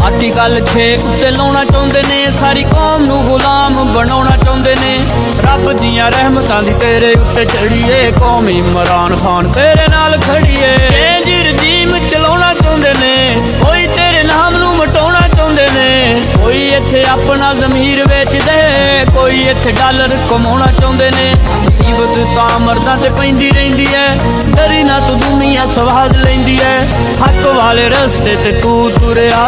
Article 6 उत्ते लाउणा चाहुंदे ने, सारी कौम नूं गुलाम बनाउणा चाहुंदे ने। रब दियां रहमतां दी तेरे उत्ते चढ़ीए, कौम इमरान खान तेरे नाल खड़ीए। चेंज रजीम चलाउणा चाहुंदे ने, कोई तेरे नाम नूं मटाउणा चाहुंदे ने। कोई इत्थे अपना ज़मीर वेच दे, कोई इत्थे डॉलर कमाउणा चाहुंदे ने। मुसीबत तां मर्दां ते पैंदी रहिंदी है, डरी ना तू दुनिया स्वाद लैंदी है। हक वाले रस्ते ते तू तुरिया,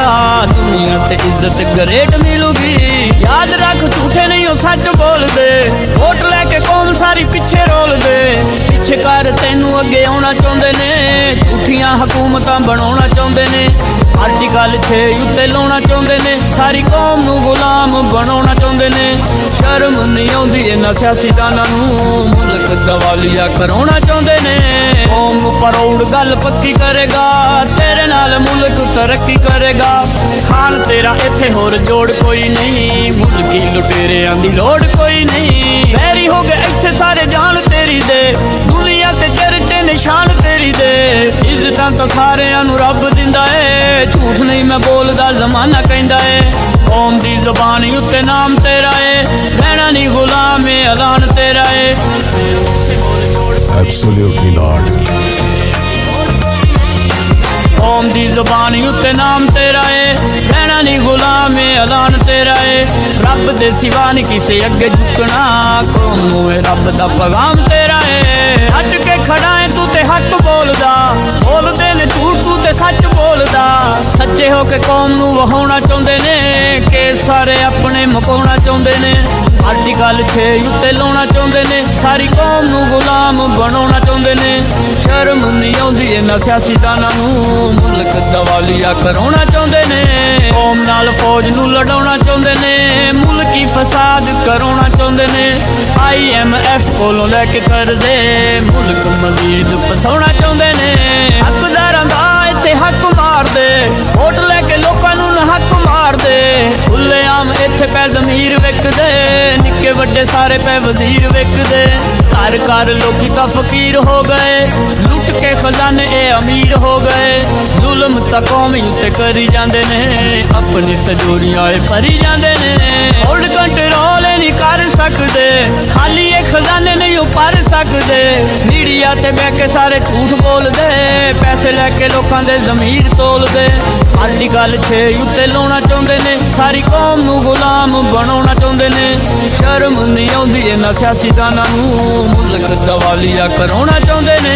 दुनिया ते इज्जत ग्रेट मिलूगी। याद रख झूठे नहीं हो सच बोल दे, वोट लैके कौम सारी पिछे रोल दे। पिछे कर तैनू अगे आउणा चाहुंदे ने, झूठियां हुकूमतां बनाउणा चाहुंदे ने। आर्टिकल 6 उत्ते लाउणा चाहुंदे ने, सारी कौम नूं गुलाम बनाउणा चाहुंदे ने। शर्म नहीं आउंदी इन्हां सियासीदानां नूं, मुल्क दवालिया कराउणा चाहुंदे ने। कौम नूं परोड़ गल पक्की करेगा, तेरे नाल मुल्क तरक्की करेगा। खान तेरा इत्थे होर जोड़ कोई नहीं, मुल्की लुटेरियां दी लोड़ कोई नहीं। वैरी हो गए इत्थे सारे जान तेरी दे, दुनिया ते चर्चे निशान तेरी दे। इज्जतां तां सारेयां नूं रब दिंदा है, झूठ नहीं मैं बोलदा ज़माना कहंदा है। कौम दी ज़बान उत्ते नाम तेरा है, रहना नहीं गुलाम है ऐलान तेरा है। Absolutely not. कौम दी ज़बान उत्ते नाम तेरा है, रहना नहीं गुलाम है ऐलान तेरा है। रब दे सिवा नहीं किसे अगे झुकना, कौम नूं रब दा पैगाम तेरा है। हट के खड़ा है तू ते हक बोलदा, बोलदे ने झूठ तू ते सच बोलदा। सच्चे हो के कौम नूं वहाउणा चाहुंदे ने, के सारे अपने मुकाउणा चाहुंदे ने। आर्टिकल 6 उत्ते लाउणा चाहुंदे ने, सारी कौम नूं गुलाम बनाउणा चाहुंदे ने। शर्म नहीं आउंदी इन्हां सियासीदानां नूं, मुल्क दवालिया कराउणा चाहुंदे ने। कौम नाल फौज नूं लड़ाउणा चाहुंदे ने, मुल्की फसाद कराउणा चाहुंदे ने। IMF कोलों लैके करदे, मुल्क मजीद फसाउणा चाहुंदे ने। हकदारां दा इत्थे हक मार दे, वोट लैके लोकां नूं हक मार दे। खुलेआम इत्थे पै ज़मीर विकदे, निक्के वड्डे सारे पै वजीर विकदे। घर घर लोकी तां फकीर हो गए, लुट के खजाने ए अमीर हो गए। जुल्म तां कौम उत्ते करी जांदे ने, अपनी तजोरियां भरी जांदे ने। होल्ड कंट्रोल नहीं कर सकदे, खाली ये खजाने नहीं भर सकदे। मीडिया ते बह के सारे झूठ बोलदे, पैसे लैके लोकां दे ज़मीर तोलदे। आर्टिकल 6 उत्ते लाउणा चाहुंदे ने, सारी कौम नूं गुलाम बनाउणा चाहुंदे ने। शर्म नहीं आउंदी इन्हां सियासीदानां नूं, मुल्क दवालिया कराउणा चाहुंदे ने।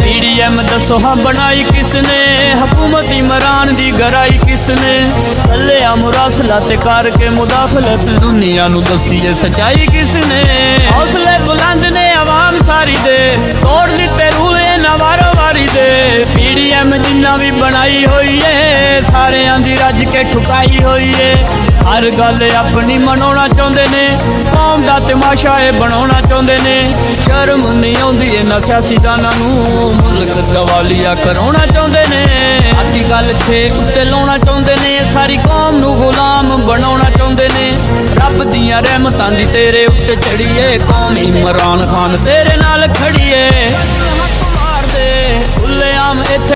PDM दसो हां बनाई किसने, हुकूमत इमरान दी गराई किसने। चलिया मुरासला ते करके मुदाखलत, दुनिया नूं दसीए सच्चाई किसने। हौसले बुलंद ने अवाम सारी दे, तोड़ दिते रूल इन्हां वारो वारी दे। PDM जिन्ना भी बनाई होई है, सारेयां दी रज के ठुकाई होई है। हर गल अपनी मनाउणा चाहुंदे ने, कौम दा तमाशा बनाउणा चाहुंदे ने। शर्म नहीं आउंदी इन्हां सियासीदानां नूं, मुल्क दवालिया कराउणा चाहुंदे ने। आर्टिकल 6 उत्ते लाउणा चाहुंदे ने, सारी कौम नूं गुलाम बनाउणा चाहुंदे ने। रब दियां रहमतां दी तेरे उत्ते चढ़ीए, कौम इमरान खान तेरे नाल खड़ीए। हक मार दे खुलेआम इत्थे